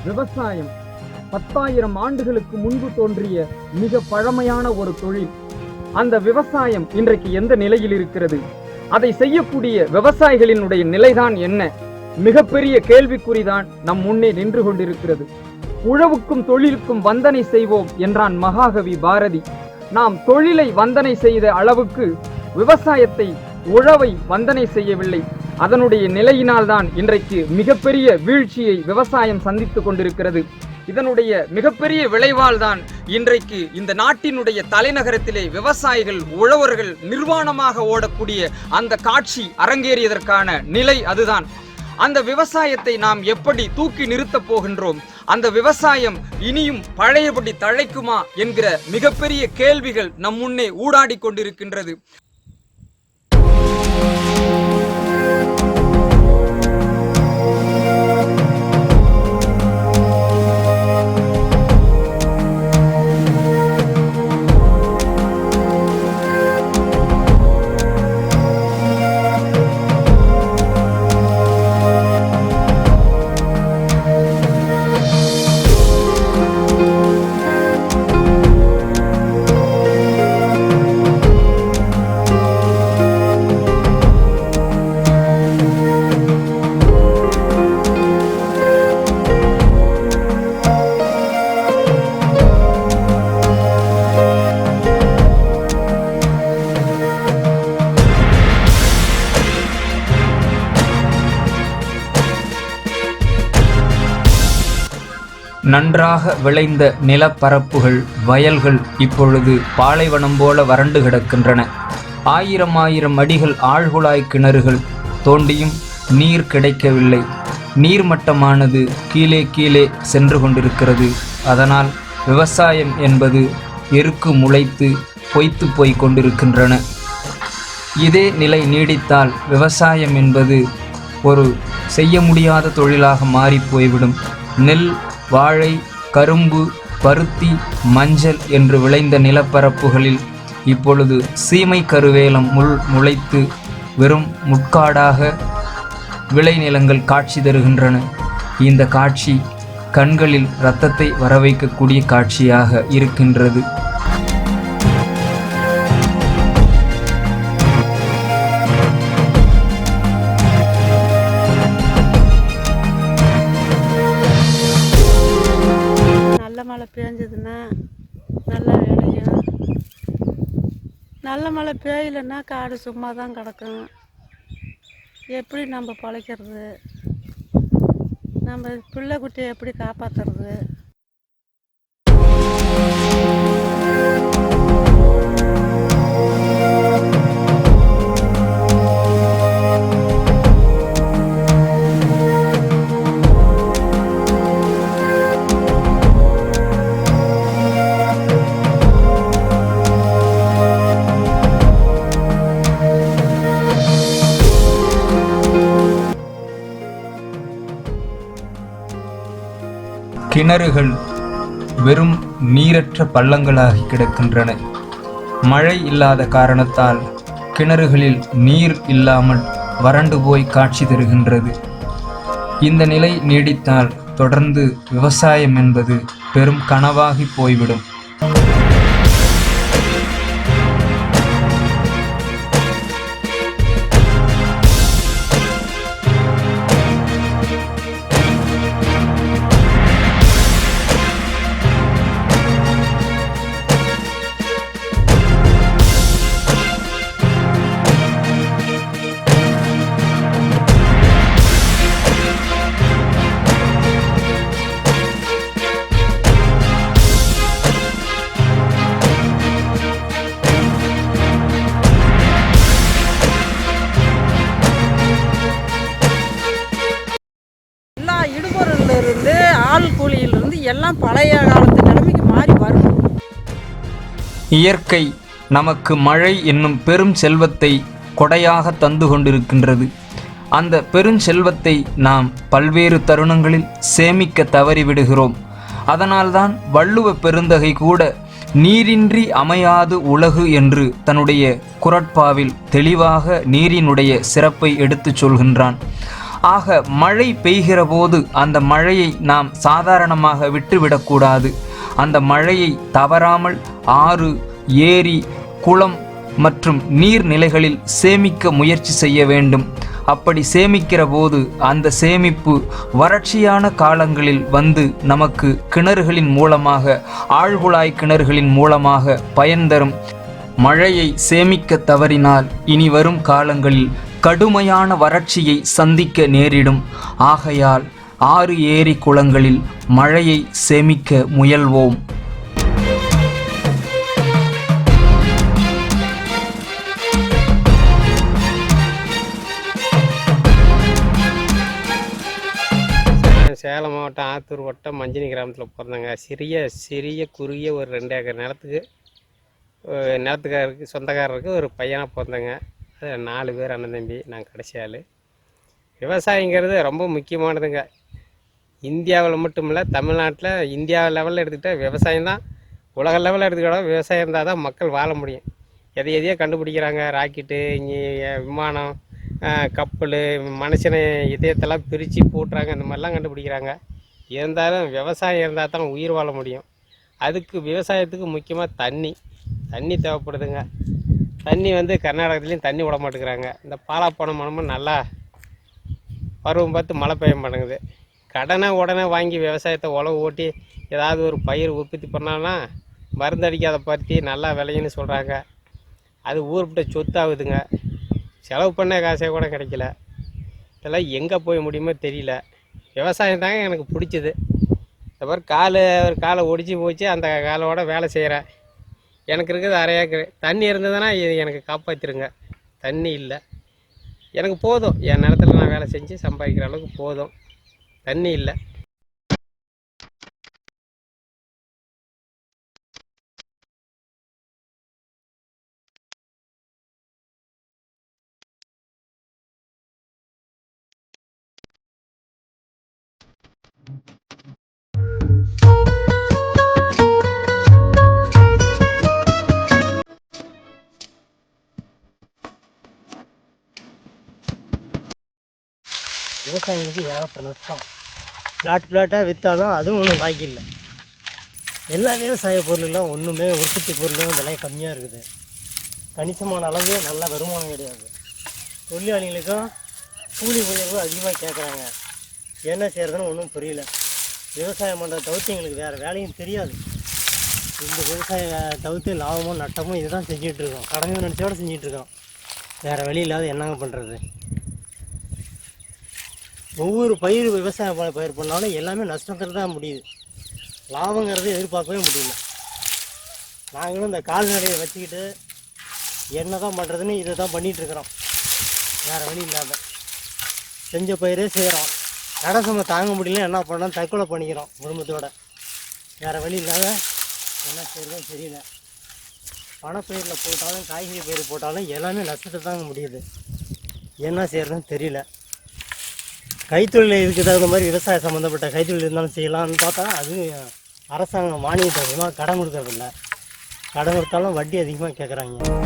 விவசாயம் 10,000 ஆண்டுகளுக்கு முன்பு தோன்றிய மிக பழமையான ஒரு தொழில். அந்த விவசாயம் இன்றைக்கு எந்த நிலையில் இருக்கிறது? அதை செய்யக்கூடிய விவசாயிகளினுடைய நிலைதான் என்ன? மிகப்பெரிய கேள்விக்குறிதான் நம் முன்னே நின்று கொண்டிருக்கிறது. உழவுக்கும் தொழிலுக்கும் வந்தனை செய்வோம் என்றான் மகாகவி பாரதி. நாம் தொழிலை வந்தனை செய்த அளவுக்கு விவசாயத்தை, உழவை வந்தனை செய்யவில்லை. அதனுடைய நிலையினால்தான் இன்றைக்கு மிகப்பெரிய வீழ்ச்சியை விவசாயம் சந்தித்துக் கொண்டிருக்கிறது. இதனுடைய மிகப்பெரிய விளைவால் தான் இன்றைக்கு இந்த நாட்டினுடைய தலைநகரத்திலே விவசாயிகள், உழவர்கள் நிர்வாணமாக ஓடக்கூடிய அந்த காட்சி அரங்கேறியதற்கான நிலை அதுதான். அந்த விவசாயத்தை நாம் எப்படி தூக்கி நிறுத்தப் போகின்றோம்? அந்த விவசாயம் இனியும் பழையபடி தழைக்குமா என்கிற மிகப்பெரிய கேள்விகள் நம் முன்னே ஊடாடி கொண்டிருக்கின்றது. நன்றாக விளைந்த நிலப்பரப்புகள், வயல்கள் இப்பொழுது பாலைவனம் போல வறண்டு கிடக்கின்றன. 1000 அடிகள் ஆழ்குழாய் கிணறுகள் தோண்டியும் நீர் கிடைக்கவில்லை. நீர்மட்டமானது கீழே கீழே சென்று கொண்டிருக்கிறது. அதனால் விவசாயம் என்பது எருக்கு முளைத்து பொய்த்து போய் கொண்டிருக்கின்றன. இதே நிலை நீடித்தால் விவசாயம் என்பது ஒரு செய்ய முடியாத தொழிலாக மாறி போய்விடும். நெல், வாழை, கரும்பு, பருத்தி, மஞ்சள் என்று விளைந்த நிலப்பரப்புகளில் இப்பொழுது சீமை கருவேலம் முளைத்து வெறும் முட்காடாக விளைநிலங்கள் காட்சி தருகின்றன. இந்த காட்சி கண்களில் இரத்தத்தை வரவைக்கக்கூடிய காட்சியாக இருக்கின்றது. மழை பெஞ்சதுன்னா நல்லா விளையும். நல்ல மழை பெய்யலைன்னா காடு சும்மா தான் கிடக்கும். எப்படி நம்ம பிழைக்கிறது? நம்ம பிள்ளை குட்டியை எப்படி காப்பாற்றுறது? கிணறுகள் வெறும் நீரற்ற பள்ளங்களாகி கிடக்கின்றன. மழை இல்லாத காரணத்தால் கிணறுகளில் நீர் இல்லாமல் வறண்டு போய் காட்சி தருகின்றது. இந்த நிலை நீடித்தால் தொடர்ந்து விவசாயம் என்பது பெரும் கனவாகி போய்விடும். இருந்து ஆள் கூலியிலிருந்து எல்லாம் பழைய காலத்து நிலைமைக்கு மாறி வரும். இயற்கை நமக்கு மழை என்னும் பெரும் செல்வத்தை கொடையாக தந்து கொண்டிருக்கின்றது. அந்த பெருஞ்செல்வத்தை நாம் பல்வேறு தருணங்களில் சேமிக்க தவறிவிடுகிறோம். அதனால்தான் வள்ளுவ பெருந்தகை கூட நீரின்றி அமையாது உலகு என்று தன்னுடைய குறட்பாவில் தெளிவாக நீரினுடைய சிறப்பை எடுத்துச் சொல்கின்றான். ஆக மழை பெய்கிற போது அந்த மழையை நாம் சாதாரணமாக விட்டுவிடக்கூடாது. அந்த மழையை தவறாமல் ஆறு, ஏரி, குளம் மற்றும் நீர்நிலைகளில் சேமிக்க முயற்சி செய்ய வேண்டும். அப்படி சேமிக்கிற போது அந்த சேமிப்பு வறட்சியான காலங்களில் வந்து நமக்கு கிணறுகளின் மூலமாக, ஆழ்குழாய் கிணறுகளின் மூலமாக பயன் தரும். மழையை சேமிக்க தவறினால் இனி வரும் காலங்களில் கடுமையான வறட்சியை சந்திக்க நேரிடும். ஆகையால் ஆறு, ஏரி, குளங்களில் மழையை சேமிக்க முயல்வோம். சேலம் மாவட்டம் ஆத்தூர் வட்டம் மஞ்சினி கிராமத்தில் பிறந்தாங்க. சிறிய குறுகிய ஒரு 2 ஏக்கர் நிலத்துக்காரருக்கு சொந்தக்காரருக்கு ஒரு பையனாக பிறந்தாங்க. அது 4 பேர் அண்ணன் தம்பி, நான் கடைசி ஆள். விவசாயங்கிறது ரொம்ப முக்கியமானதுங்க. இந்தியாவில் மட்டும் இல்லை, தமிழ்நாட்டில் இந்தியா லெவலில் எடுத்துக்கிட்டால் விவசாயம் தான். உலக லெவலில் எடுத்துக்கிட்டால் விவசாயம் இருந்தால் தான் மக்கள் வாழ முடியும். எதையோ கண்டுபிடிக்கிறாங்க. ராக்கெட்டு, விமானம், கப்பல், மனுஷனை இதயத்தெல்லாம் பிரித்து போட்டுறாங்க. இந்த மாதிரிலாம் கண்டுபிடிக்கிறாங்க. இருந்தாலும் விவசாயம் இருந்தால் தான் உயிர் வாழ முடியும். அதுக்கு விவசாயத்துக்கு முக்கியமாக தண்ணி தேவைப்படுதுங்க. தண்ணி கர்நாடகத்துலேயும் தண்ணி விட மாட்டேங்கிறாங்க. இந்த பாலாப்பணம் மனமும் நல்லா பருவம் பார்த்து மழை பெய்ய மாட்டேங்குது. கடனை உடனே வாங்கி விவசாயத்தை உழவு ஓட்டி ஏதாவது ஒரு பயிர் உற்பத்தி பண்ணான்னா மருந்து அடிக்காத பருத்தி நல்லா விளையுன்னு சொல்கிறாங்க. அது ஊர்பிட்ட சொத்து ஆகுதுங்க. செலவு பண்ண காசே கூட கிடைக்கல. இதெல்லாம் எங்கே போய் முடியுமோ தெரியல. விவசாயம் தாங்க எனக்கு பிடிச்சது. இந்த மாதிரி காலை ஒடிச்சு போச்சு, அந்த காலோட வேலை செய்கிறேன். எனக்கு இருக்குது 1/2 ஏக்கர். தண்ணி இருந்ததுன்னா இது எனக்கு காப்பாற்றிருங்க. தண்ணி இல்லை, எனக்கு போதும். என் நிலத்துல நான் வேலை செஞ்சு சம்பாதிக்கிற அளவுக்கு போதும். தண்ணி இல்லை. விவசாயிகளுக்கு ஏகப்பட்ட நஷ்டம். பிளாட்டாக விற்றாலும் அதுவும் ஒன்றும் பாக்கி இல்லை. எல்லா விவசாய பொருளெல்லாம் ஒன்றுமே உற்பத்தி பொருளும் விலை கம்மியாக இருக்குது. கணிசமான அளவு நல்ல வருமானம் கிடையாது. தொழிலாளிகளுக்கும் கூலி உயர்வு அதிகமாக கேட்குறாங்க. என்ன செய்கிறதுன்னு ஒன்றும் புரியல. விவசாயம் பண்ணுற தவிர்த்து எங்களுக்கு வேறு வேலையும் தெரியாது. இந்த விவசாய தவிர்த்து லாபமும் நட்டமும் இது தான் செஞ்சிகிட்ருக்கோம். கடமை நினச்சோட செஞ்சிகிட்ருக்கோம். வேறு வழி இல்லாத என்னங்க பண்ணுறது? ஒவ்வொரு விவசாய பயிர் பண்ணாலும் எல்லாமே நஷ்டத்தில் தான் முடியுது. லாபங்கிறது எதிர்பார்க்கவே முடியல. நாங்களும் இந்த கால்நடையை வச்சுக்கிட்டு என்ன தான் பண்ணுறதுன்னு இதை தான் பண்ணிகிட்ருக்குறோம். வேறு வழி இல்லாத செஞ்ச பயிரே செய்கிறோம். கடசமை தாங்க முடியல, என்ன பண்ணோம், தற்கொலை பண்ணிக்கிறோம் குடும்பத்தோடு. வேறு வழி இல்லாத என்ன செய்யறதுன்னு தெரியல. பணப்பயிரில் போட்டாலும் காய்கறி பயிர் போட்டாலும் எல்லாமே நஷ்டத்தை தாங்க முடியுது. என்ன செய்யறதுன்னு தெரியல. கைத்தொழில் இதுக்கு தகுந்த மாதிரி விவசாய சம்மந்தப்பட்ட கைத்தொழில் இருந்தாலும் செய்யலாம்னு பார்த்தா அது அரசாங்கம் மானியத்தை அதிகமாக கடன் கொடுக்கறதில்ல. கடன் கொடுத்தாலும் வட்டி அதிகமாக கேட்குறாங்க.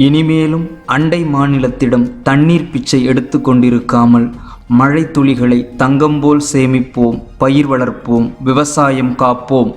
இனிமேலும் அண்டை மாநிலத்திடம் தண்ணீர் பிச்சை எடுத்து கொண்டிருக்காமல் மழை துளிகளை தங்கம் போல் சேமிப்போம், பயிர் வளர்ப்போம், விவசாயம் காப்போம்.